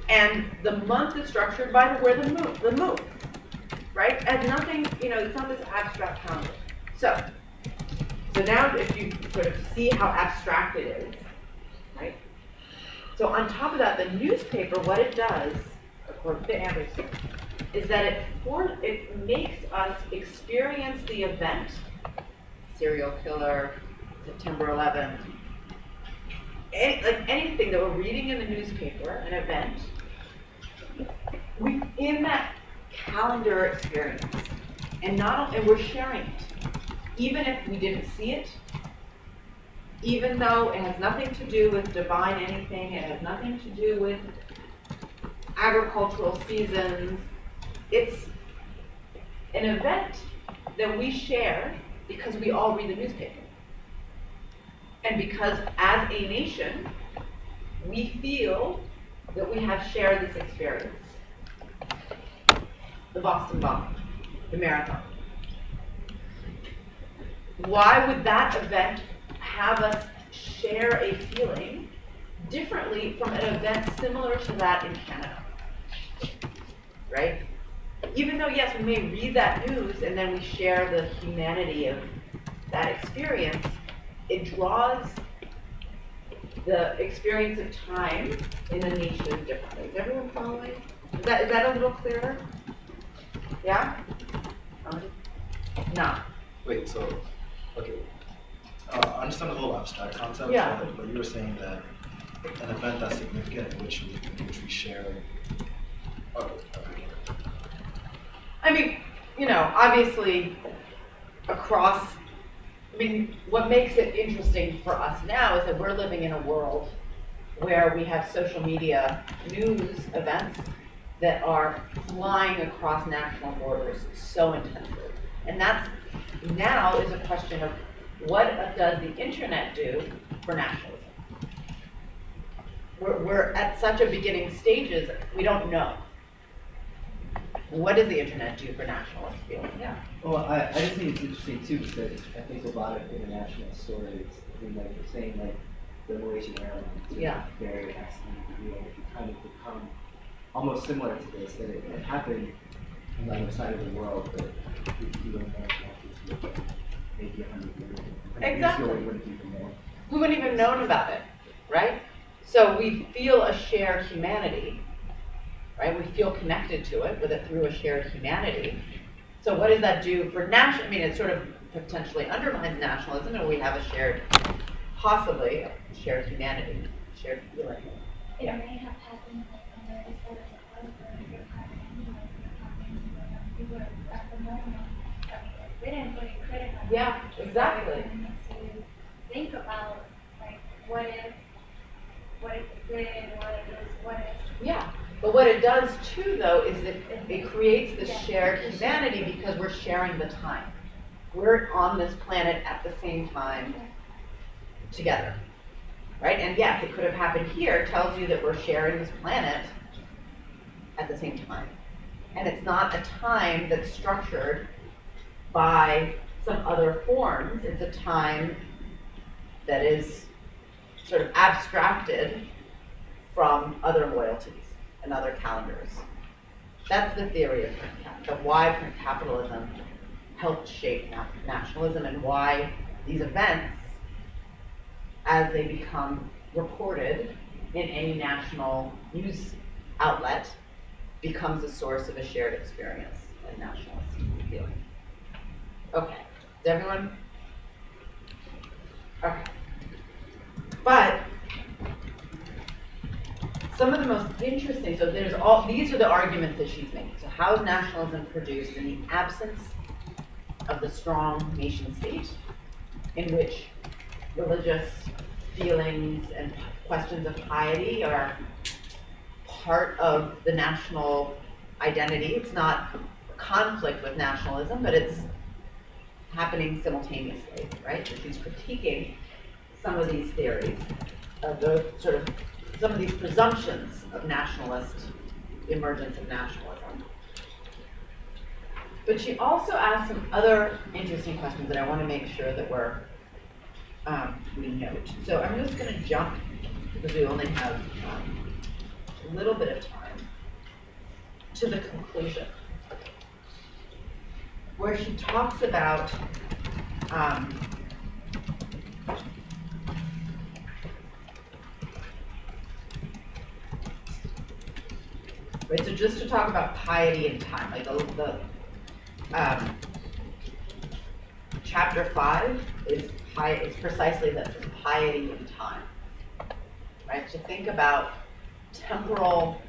And the month is structured by where the moon. right? As nothing, it's not this abstract calendar. So now if you sort of see how abstract it is, right? So on top of that, the newspaper, what it does, according to Anderson, is that it makes us experience the event, serial killer, September 11th, anything that we're reading in the newspaper, an event, in that calendar experience, and we're sharing it, even if we didn't see it, even though it has nothing to do with divine anything, it has nothing to do with agricultural seasons. It's an event that we share because we all read the newspaper. And because as a nation, we feel that we have shared this experience. The Boston bombing, the marathon. Why would that event have us share a feeling differently from an event similar to that in Canada? Right? Even though, yes, we may read that news and then we share the humanity of that experience, it draws the experience of time in the nation differently. Is everyone following? Is that a little clearer? Yeah? No.
Wait, so, okay. I understand the whole abstract concept,
Yeah.
but you were saying that an event that's significant in which we share. Okay.
I mean, obviously what makes it interesting for us now is that we're living in a world where we have social media news events that are flying across national borders so intensely. And that's now is a question of what does the internet do for nationalism? We're at such a beginning stages, we don't know. What does the internet do for nationalist feeling? Yeah.
Well, I just think it's interesting too because I think a lot of international stories, like you're saying, like the Malaysian Airlines,
Yeah.
very accident deal, kind of become almost similar to this. That it happened on the other side of the world, but you don't know maybe 100 years.
Exactly.
We wouldn't even know.
We wouldn't even known about it, right? So we feel a shared humanity, right? We feel connected to it through a shared humanity. So what does that do for it sort of potentially undermines nationalism, and we have possibly a shared humanity, shared feeling.
It may have happened on the other side of the world where you're people at the moment. They didn't really criticize.
Yeah, exactly.
To think about what if it did, what if.
Yeah, but what it does too, though, is that it creates this shared humanity because we're sharing the time. We're on this planet at the same time together, right? And yes, it could have happened here. It tells you that we're sharing this planet at the same time. And it's not a time that's structured by some other forms. It's a time that is sort of abstracted from other loyalties and other calendars. That's the theory of why print capitalism helped shape nationalism and why these events, as they become reported in any national news outlet, becomes a source of a shared experience and nationalist feeling. Okay, is everyone? Okay. But some of the most interesting, so these are the arguments that she's making. So how is nationalism produced in the absence of the strong nation state, in which religious feelings and questions of piety are part of the national identity? It's not a conflict with nationalism, but it's happening simultaneously, right? So she's critiquing some of these theories, some of these presumptions of emergence of nationalism. But she also asked some other interesting questions that I want to make sure that we note. So I'm just going to jump, because we only have a little bit of time, to the conclusion. where she talks about right, so just to talk about piety in time, like the chapter 5 is precisely the piety in time, right? To think about temporal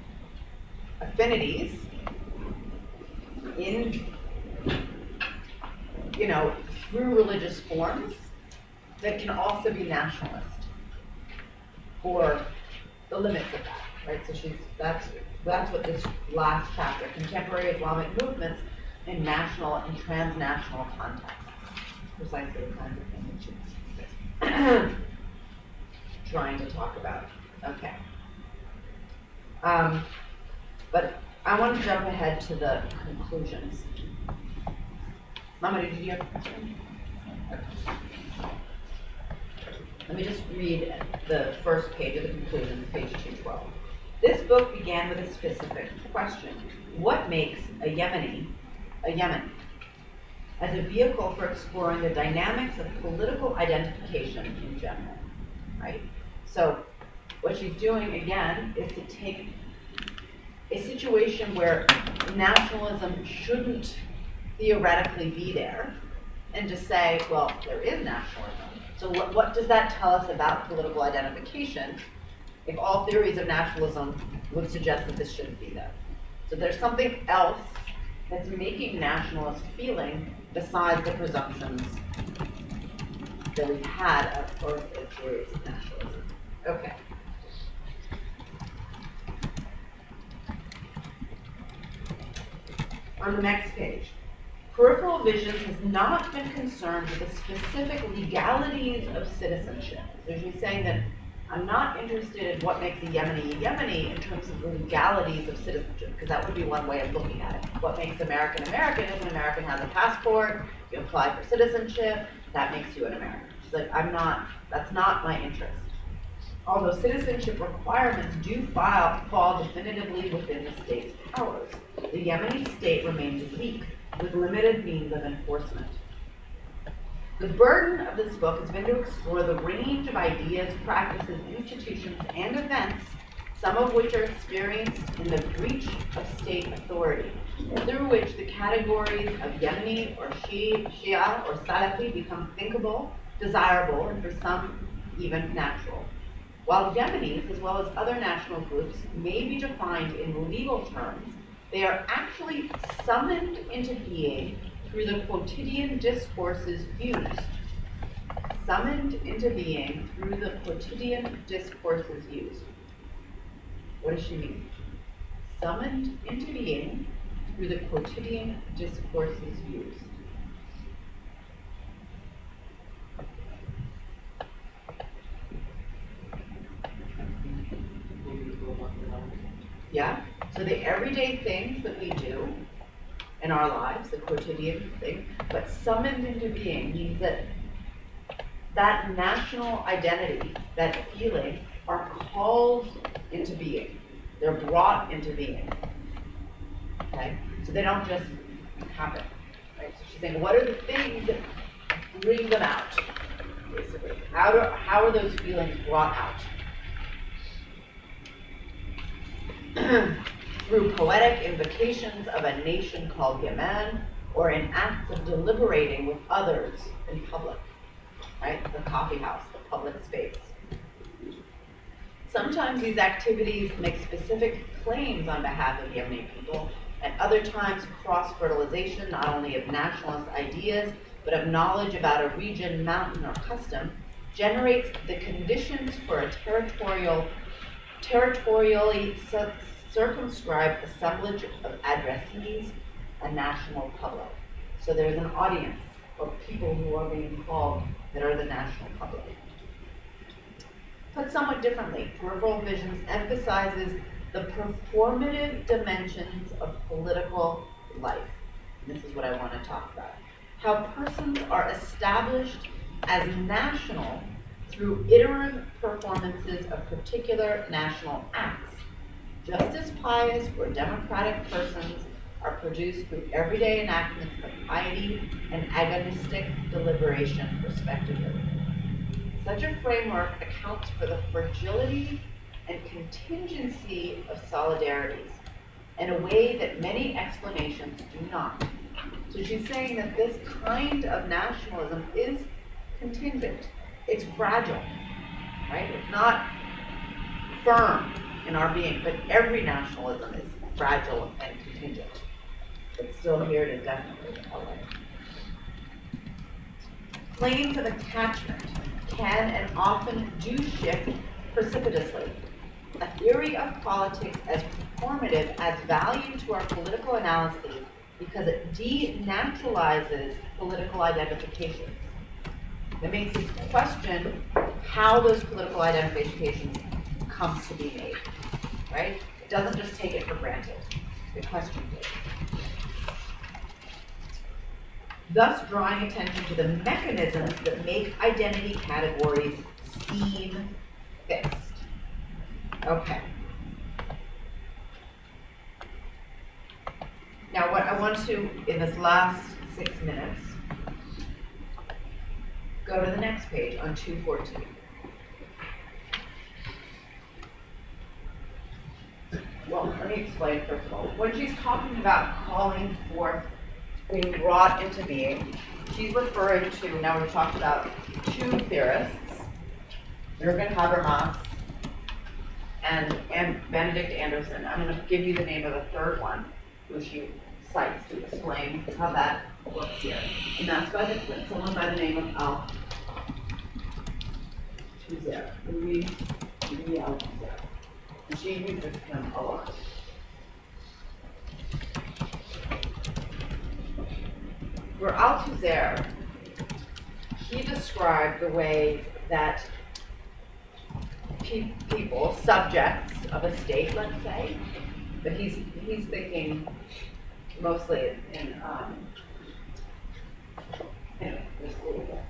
affinities in, through religious forms that can also be nationalist for the limits of that, right? So that's what this last chapter, contemporary Islamic movements in national and transnational contexts, precisely the kinds of thing that she's trying to talk about. Okay. But I want to jump ahead to the conclusions. Mama, did you have a question? Okay. Let me just read the first page of the conclusions, page 212. This book began with a specific question. What makes a Yemeni a Yemen? As a vehicle for exploring the dynamics of political identification in general, right? So what she's doing, again, is to take a situation where nationalism shouldn't theoretically be there and just say, well, there is nationalism. So what does that tell us about political identification if all theories of nationalism would suggest that this shouldn't be there? So there's something else that's making nationalist feeling besides the presumptions that we've had of first theories of nationalism. Okay. On the next page, peripheral visions has not been concerned with the specific legalities of citizenship. So she's saying that I'm not interested in what makes a Yemeni in terms of the legalities of citizenship, because that would be one way of looking at it. What makes American American is an American has a passport, you apply for citizenship, that makes you an American. She's like, that's not my interest. Although citizenship requirements do fall definitively within the state's powers, the Yemeni state remains weak with limited means of enforcement. The burden of this book has been to explore the range of ideas, practices, institutions, and events, some of which are experienced in the breach of state authority, through which the categories of Yemeni or Shia or Salafi become thinkable, desirable, and for some even natural. While Yemenis, as well as other national groups, may be defined in legal terms, they are actually summoned into being through the quotidian discourses used. Summoned into being through the quotidian discourses used. What does she mean? Summoned into being through the quotidian discourses used. Yeah? So the everyday things that we do in our lives, the quotidian thing, but summoned into being means that national identity, that feeling, are called into being. They're brought into being. Okay? So they don't just happen. Right? So she's saying, what are the things that bring them out? Basically. How are those feelings brought out? Through poetic invocations of a nation called Yemen, or in acts of deliberating with others in public, right? The coffee house, the public space. Sometimes these activities make specific claims on behalf of Yemeni people, and other times cross-fertilization not only of nationalist ideas, but of knowledge about a region, mountain, or custom, generates the conditions for a territorially circumscribed assemblage of addressees, a national public. So there's an audience of people who are being called that are the national public. Put somewhat differently, peripheral visions emphasizes the performative dimensions of political life. And this is what I want to talk about. How persons are established as national through iterative performances of particular national acts, just as pious or democratic persons are produced through everyday enactments of piety, and agonistic deliberation, respectively. Such a framework accounts for the fragility and contingency of solidarities in a way that many explanations do not. So she's saying that this kind of nationalism is contingent. It's fragile, right? It's not firm in our being, but every nationalism is fragile and contingent. It's still here to definitely allow. Claims of attachment can and often do shift precipitously. A theory of politics as performative adds value to our political analysis because it denaturalizes political identifications. It makes us question how those political identifications come to be made, right? It doesn't just take it for granted. It questions it. Thus drawing attention to the mechanisms that make identity categories seem fixed. Okay. Now what I want to, in this last 6 minutes, go to the next page on 214. Well, let me explain first of all. When she's talking about calling forth, being brought into being, she's referring to, now we've talked about two theorists, Jürgen Habermas and Benedict Anderson. I'm going to give you the name of the third one, who she cites to explain how that works here. And that's by someone by the name of Althusser, Louis Althusser. And she uses him a lot. For Althusser, he described the way that people, subjects of a state, let's say, but he's thinking mostly in anyway, just a little bit.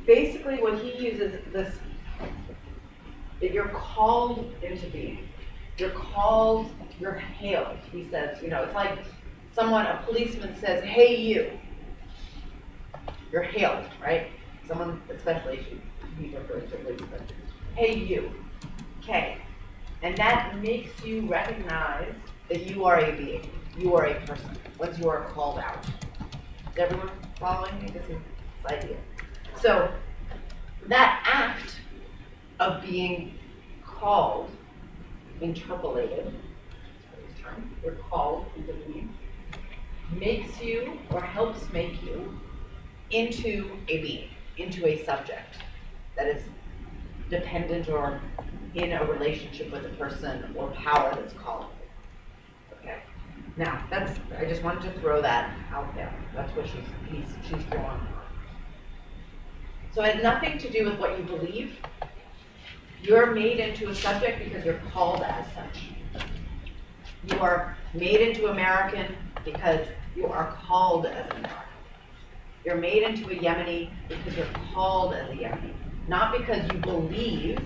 Basically, what he uses this, that you're called into being. You're called, you're hailed. He says, you know, it's like a policeman says, hey you. You're hailed, right? Someone, especially he refers to policemen. Hey you. Okay. And that makes you recognize that you are a being. You are a person. Once you are called out. Is everyone following me? This is this idea. So that act of being called, interpolated, you're called into being, makes you or helps make you into a being, into a subject that is dependent or in a relationship with a person or power that's calling you. Okay. Now, I just wanted to throw that out there. That's what she's drawing on. So it has nothing to do with what you believe. You're made into a subject because you're called as such. You are made into American because you are called as an American. You're made into a Yemeni because you're called as a Yemeni, not because you believe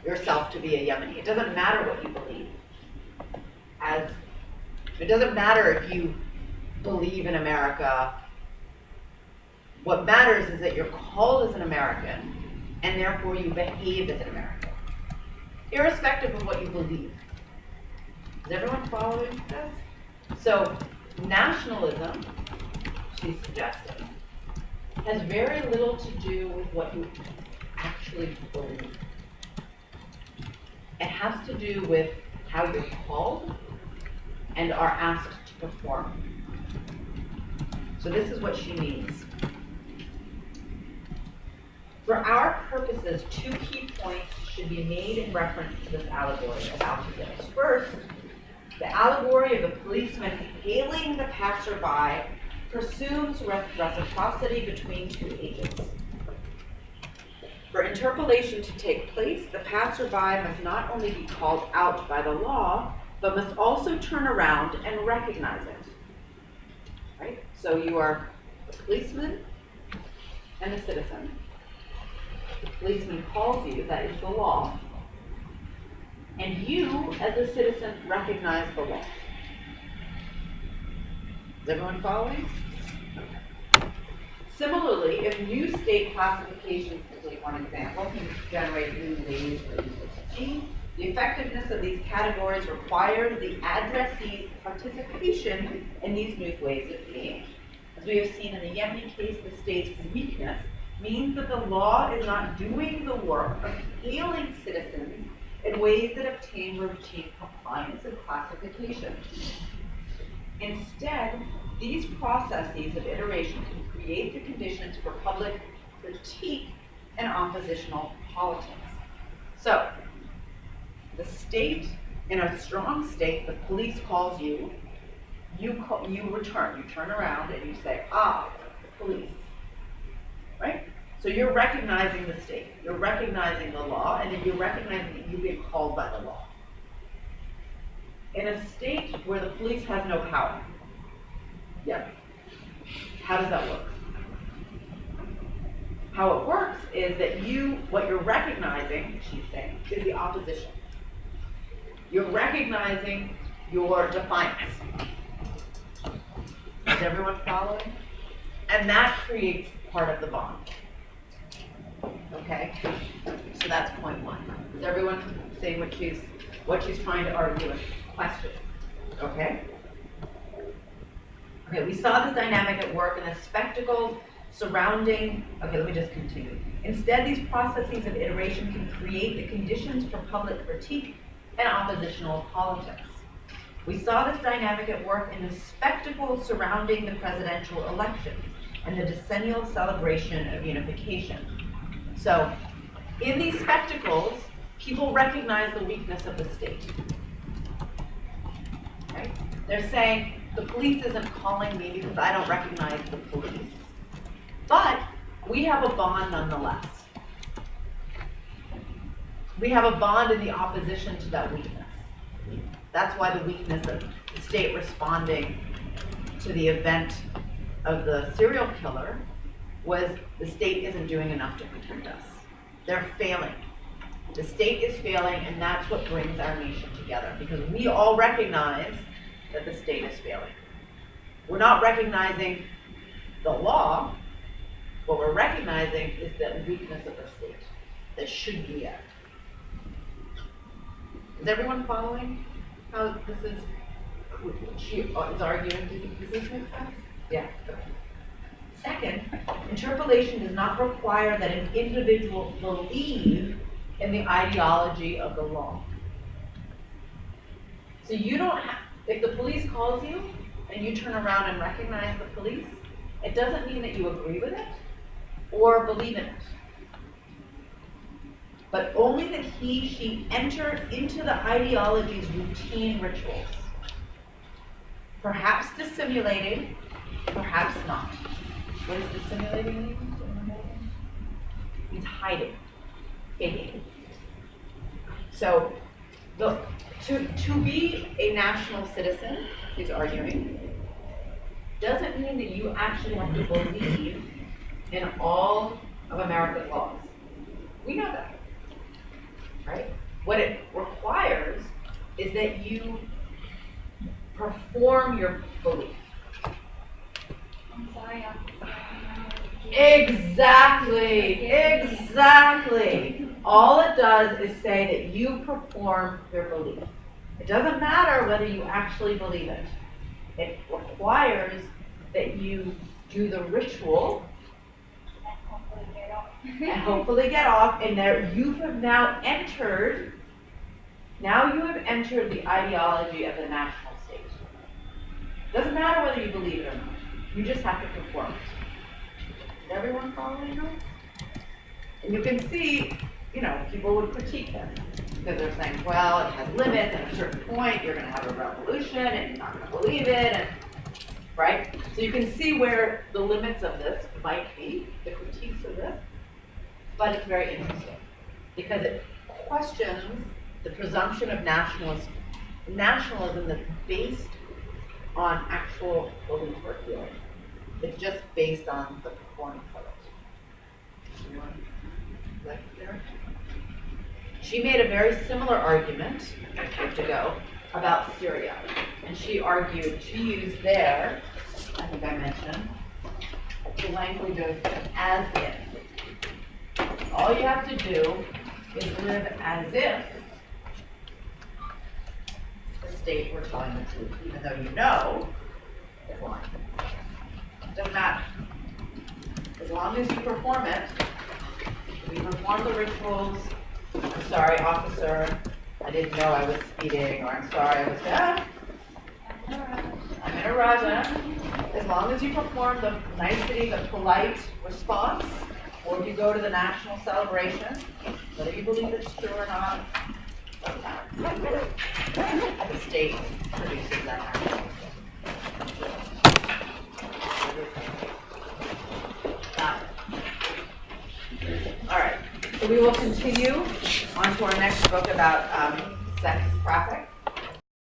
yourself to be a Yemeni. It doesn't matter what you believe. It doesn't matter if you believe in America. What matters is that you're called as an American, and therefore you behave as an American, irrespective of what you believe. Is everyone following this? So, nationalism, she's suggesting, has very little to do with what you actually believe. It has to do with how you're called and are asked to perform. So this is what she means. For our purposes, two key points should be made in reference to this allegory of Althusser's. First, the allegory of the policeman hailing the passerby presumes reciprocity between two agents. For interpolation to take place, the passerby must not only be called out by the law, but must also turn around and recognize it. Right? So you are a policeman and a citizen. The policeman calls you, that is the law. And you, as a citizen, recognize the law. Is everyone following? Similarly, if new state classifications, to take one example, can generate new ways for equality, the effectiveness of these categories requires the addressee's participation in these new ways of being. As we have seen in the Yemen case, the state's weakness means that the law is not doing the work of scaling citizens in ways that obtain routine compliance and classification. Instead, these processes of iteration can create the conditions for public critique and oppositional politics. So, the state, in a strong state, the police calls you, you turn around and you say, police, right? So you're recognizing the state, you're recognizing the law, and then you're recognizing that you've been called by the law. In a state where the police has no power, how does that work? How it works is that what you're recognizing, she's saying, is the opposition. You're recognizing your defiance. Is everyone following? And that creates part of the bond. Okay? So that's point one. Is everyone saying what she's trying to argue and question? Okay? Okay, we saw this dynamic at work in the spectacles surrounding, okay, let me just continue. Instead, these processes of iteration can create the conditions for public critique and oppositional politics. We saw this dynamic at work in the spectacle surrounding the presidential elections and the decennial celebration of unification. So, in these spectacles, people recognize the weakness of the state. Right? They're saying, the police isn't calling me because I don't recognize the police. But we have a bond nonetheless. We have a bond in the opposition to that weakness. That's why the weakness of the state responding to the event of the serial killer was the state isn't doing enough to protect us. They're failing. The state is failing, and that's what brings our nation together, because we all recognize that the state is failing. We're not recognizing the law. What we're recognizing is the weakness of the state that should be there. Is everyone following how this is? She is arguing. Does this make sense? Yeah. Okay. Second, interpolation does not require that an individual believe in the ideology of the law. So you don't have, if the police calls you and you turn around and recognize the police, it doesn't mean that you agree with it or believe in it. But only that she enter into the ideology's routine rituals. Perhaps dissimulating, perhaps not. What does dissimulating mean? It means hiding, faking. So, to be a national citizen, he's arguing, doesn't mean that you actually have to believe in all of American laws. We know that, right? What it requires is that you perform your belief.
I'm sorry,
Exactly. All it does is say that you perform your belief. It doesn't matter whether you actually believe it. It requires that you do the ritual and hopefully get off, and there you have now entered the ideology of the national state. Doesn't matter whether you believe it or not. You just have to perform it. Is everyone following us? And you can see, people would critique this because they're saying, well, it has limits. At a certain point, you're going to have a revolution, and you're not going to believe it, right? So you can see where the limits of this might be, the critiques of this. But it's very interesting because it questions the presumption of nationalism that's based on actual belief or feeling. It's just based on the performance of it. She made a very similar argument a week ago about Syria, and she used there think I mentioned, the language of as if. All you have to do is live as if the state were telling the truth, even though you know it's lying. It doesn't matter. As long as you perform it, we perform the rituals. I'm sorry, officer, I didn't know I was speeding, or I'm sorry, I was, I'm in a raja. As long as you perform the nicety, the polite response, or if you go to the national celebration, whether you believe it's true or not, doesn't matter. The state produces that action. All right, so we will continue on to our next book about sex